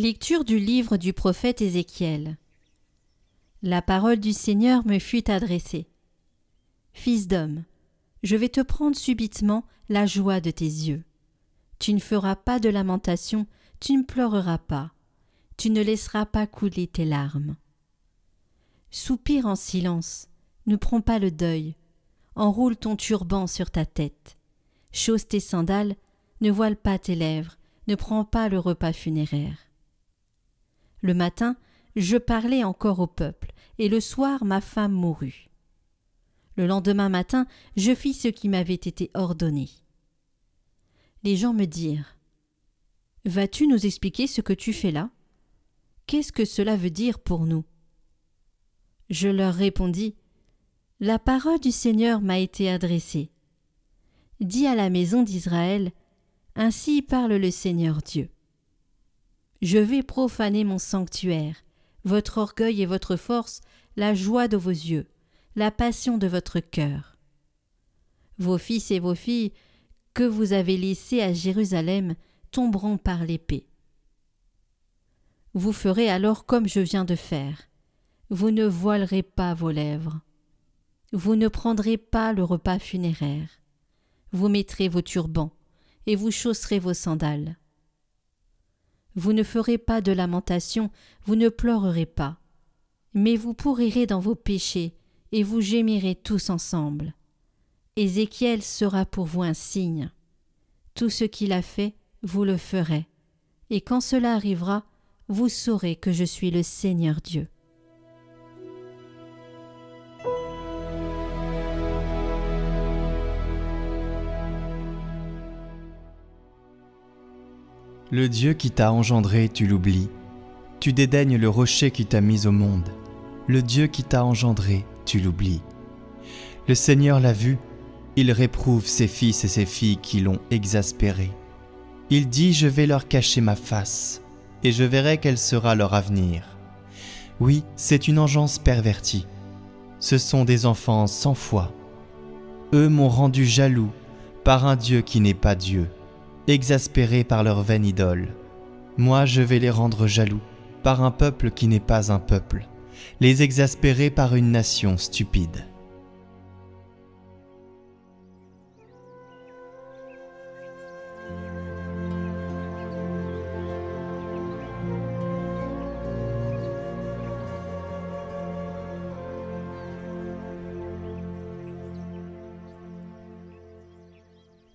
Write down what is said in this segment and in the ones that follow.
Lecture du livre du prophète Ézéchiel. La parole du Seigneur me fut adressée. Fils d'homme, je vais te prendre subitement la joie de tes yeux. Tu ne feras pas de lamentation, tu ne pleureras pas, tu ne laisseras pas couler tes larmes. Soupire en silence, ne prends pas le deuil, enroule ton turban sur ta tête, chausse tes sandales, ne voile pas tes lèvres, ne prends pas le repas funéraire. Le matin, je parlais encore au peuple, et le soir ma femme mourut. Le lendemain matin, je fis ce qui m'avait été ordonné. Les gens me dirent : « Vas-tu nous expliquer ce que tu fais là ? Qu'est-ce que cela veut dire pour nous ?» Je leur répondis : « La parole du Seigneur m'a été adressée. Dis à la maison d'Israël : Ainsi parle le Seigneur Dieu. Je vais profaner mon sanctuaire, votre orgueil et votre force, la joie de vos yeux, la passion de votre cœur. Vos fils et vos filles que vous avez laissés à Jérusalem tomberont par l'épée. Vous ferez alors comme je viens de faire. Vous ne voilerez pas vos lèvres. Vous ne prendrez pas le repas funéraire. Vous mettrez vos turbans et vous chausserez vos sandales. Vous ne ferez pas de lamentation, vous ne pleurerez pas, mais vous pourrirez dans vos péchés et vous gémirez tous ensemble. Ézéchiel sera pour vous un signe. Tout ce qu'il a fait, vous le ferez, et quand cela arrivera, vous saurez que je suis le Seigneur Dieu. » Le Dieu qui t'a engendré, tu l'oublies. Tu dédaignes le rocher qui t'a mis au monde. Le Dieu qui t'a engendré, tu l'oublies. Le Seigneur l'a vu, il réprouve ses fils et ses filles qui l'ont exaspéré. Il dit : je vais leur cacher ma face, et je verrai quel sera leur avenir. Oui, c'est une engeance pervertie. Ce sont des enfants sans foi. Eux m'ont rendu jaloux par un Dieu qui n'est pas Dieu, exaspérés par leur vaine idole. Moi, je vais les rendre jaloux par un peuple qui n'est pas un peuple, les exaspérer par une nation stupide.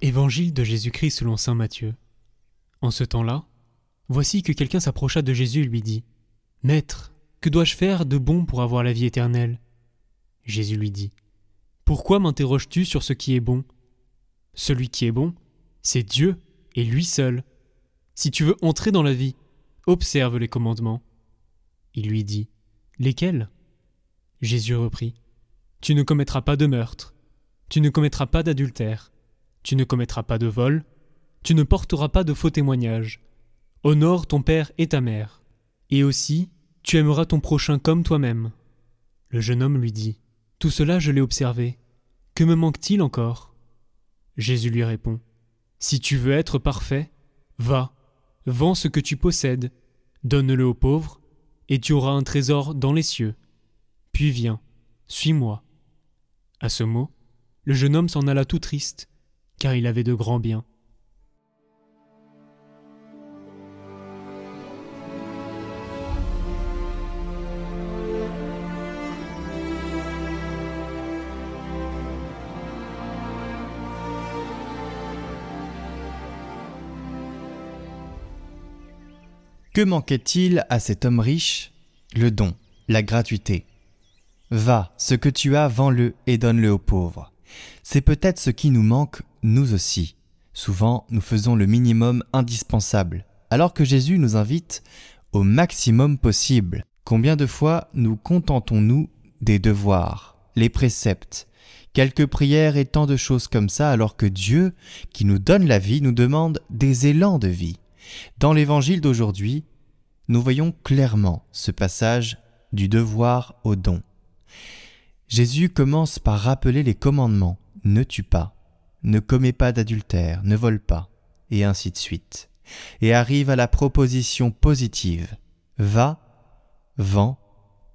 Évangile de Jésus-Christ selon saint Matthieu. En ce temps-là, voici que quelqu'un s'approcha de Jésus et lui dit : « Maître, que dois-je faire de bon pour avoir la vie éternelle ?» Jésus lui dit : « Pourquoi m'interroges-tu sur ce qui est bon ? Celui qui est bon, c'est Dieu et lui seul. Si tu veux entrer dans la vie, observe les commandements. » Il lui dit : « Lesquels ?» Jésus reprit : « Tu ne commettras pas de meurtre, tu ne commettras pas d'adultère, tu ne commettras pas de vol, tu ne porteras pas de faux témoignages. Honore ton père et ta mère. Et aussi, tu aimeras ton prochain comme toi-même. » Le jeune homme lui dit : « Tout cela je l'ai observé. Que me manque-t-il encore ?» Jésus lui répond : « Si tu veux être parfait, va, vends ce que tu possèdes, donne-le aux pauvres, et tu auras un trésor dans les cieux. Puis viens, suis-moi. » À ce mot, le jeune homme s'en alla tout triste, car il avait de grands biens. Que manquait-il à cet homme riche ? Le don, la gratuité. Va, ce que tu as, vends-le et donne-le aux pauvres. C'est peut-être ce qui nous manque, nous aussi. Souvent, nous faisons le minimum indispensable, alors que Jésus nous invite au maximum possible. Combien de fois nous contentons-nous des devoirs, les préceptes, quelques prières et tant de choses comme ça, alors que Dieu, qui nous donne la vie, nous demande des élans de vie. Dans l'évangile d'aujourd'hui, nous voyons clairement ce passage du devoir au don. Jésus commence par rappeler les commandements : ne tue pas, ne commets pas d'adultère, ne vole pas, et ainsi de suite. et arrive à la proposition positive « Va, vends,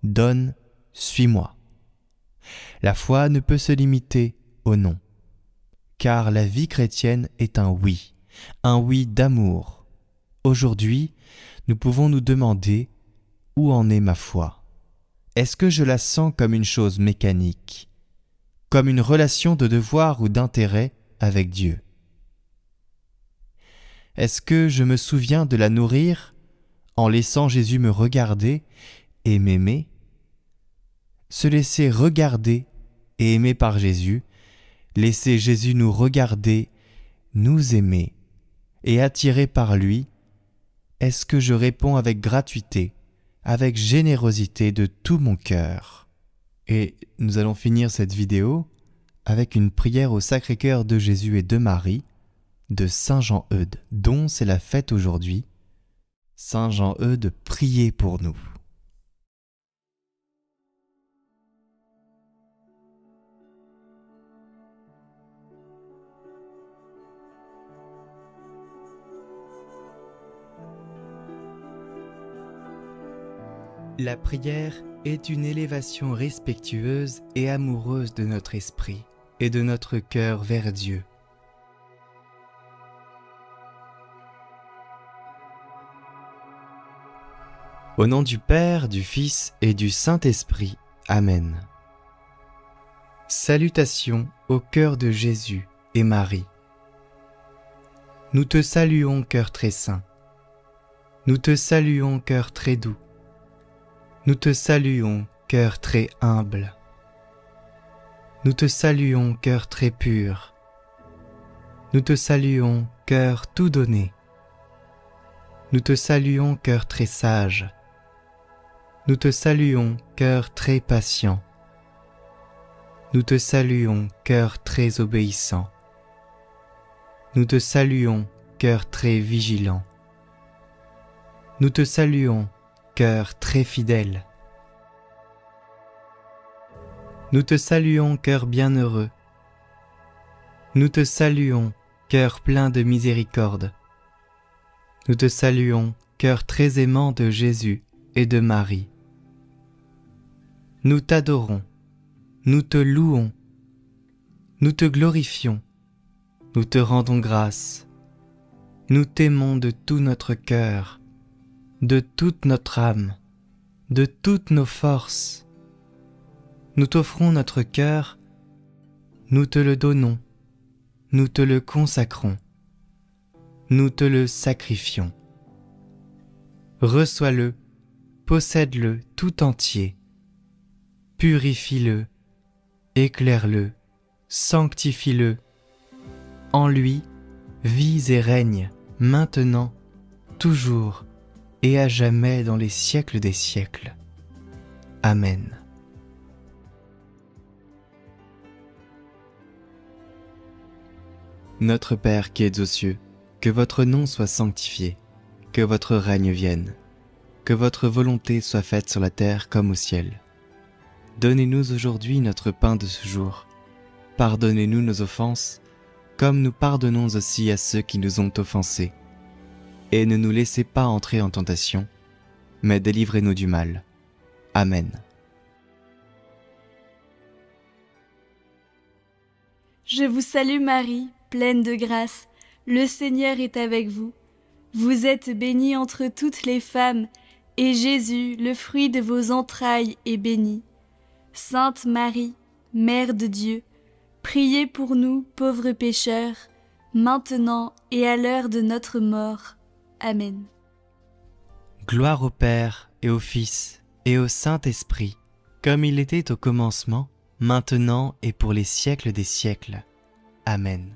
donne, suis-moi ». La foi ne peut se limiter au non, car la vie chrétienne est un oui d'amour. Aujourd'hui, nous pouvons nous demander « Où en est ma foi ?» Est-ce que je la sens comme une chose mécanique, comme une relation de devoir ou d'intérêt avec Dieu? Est-ce que je me souviens de la nourrir en laissant Jésus me regarder et m'aimer? Se laisser regarder et aimer par Jésus, laisser Jésus nous regarder, nous aimer et attirer par lui, est-ce que je réponds avec gratuité, avec générosité de tout mon cœur? Et nous allons finir cette vidéo avec une prière au Sacré-Cœur de Jésus et de Marie, de Saint Jean-Eudes, dont c'est la fête aujourd'hui. Saint Jean-Eudes, priez pour nous. La prière est une élévation respectueuse et amoureuse de notre esprit et de notre cœur vers Dieu. Au nom du Père, du Fils et du Saint-Esprit. Amen. Salutations au cœur de Jésus et Marie. Nous te saluons, cœur très saint. Nous te saluons, cœur très doux. Nous te saluons, cœur très humble. Nous te saluons, cœur très pur. Nous te saluons, cœur tout donné. Nous te saluons, cœur très sage. Nous te saluons, cœur très patient. Nous te saluons, cœur très obéissant. Nous te saluons, cœur très vigilant. Nous te saluons, cœur très fidèle. Nous te saluons, cœur bienheureux. Nous te saluons, cœur plein de miséricorde. Nous te saluons, cœur très aimant de Jésus et de Marie. Nous t'adorons, nous te louons, nous te glorifions, nous te rendons grâce. Nous t'aimons de tout notre cœur, de toute notre âme, de toutes nos forces. Nous t'offrons notre cœur, nous te le donnons, nous te le consacrons, nous te le sacrifions. Reçois-le, possède-le tout entier, purifie-le, éclaire-le, sanctifie-le. En lui, vis et règne, maintenant, toujours, et à jamais dans les siècles des siècles. Amen. Notre Père qui es aux cieux, que votre nom soit sanctifié, que votre règne vienne, que votre volonté soit faite sur la terre comme au ciel. Donnez-nous aujourd'hui notre pain de ce jour. Pardonnez-nous nos offenses, comme nous pardonnons aussi à ceux qui nous ont offensés. Et ne nous laissez pas entrer en tentation, mais délivrez-nous du mal. Amen. Je vous salue Marie, pleine de grâce, le Seigneur est avec vous. Vous êtes bénie entre toutes les femmes, et Jésus, le fruit de vos entrailles, est béni. Sainte Marie, Mère de Dieu, priez pour nous, pauvres pécheurs, maintenant et à l'heure de notre mort. Amen. Gloire au Père et au Fils et au Saint-Esprit, comme il était au commencement, maintenant et pour les siècles des siècles. Amen.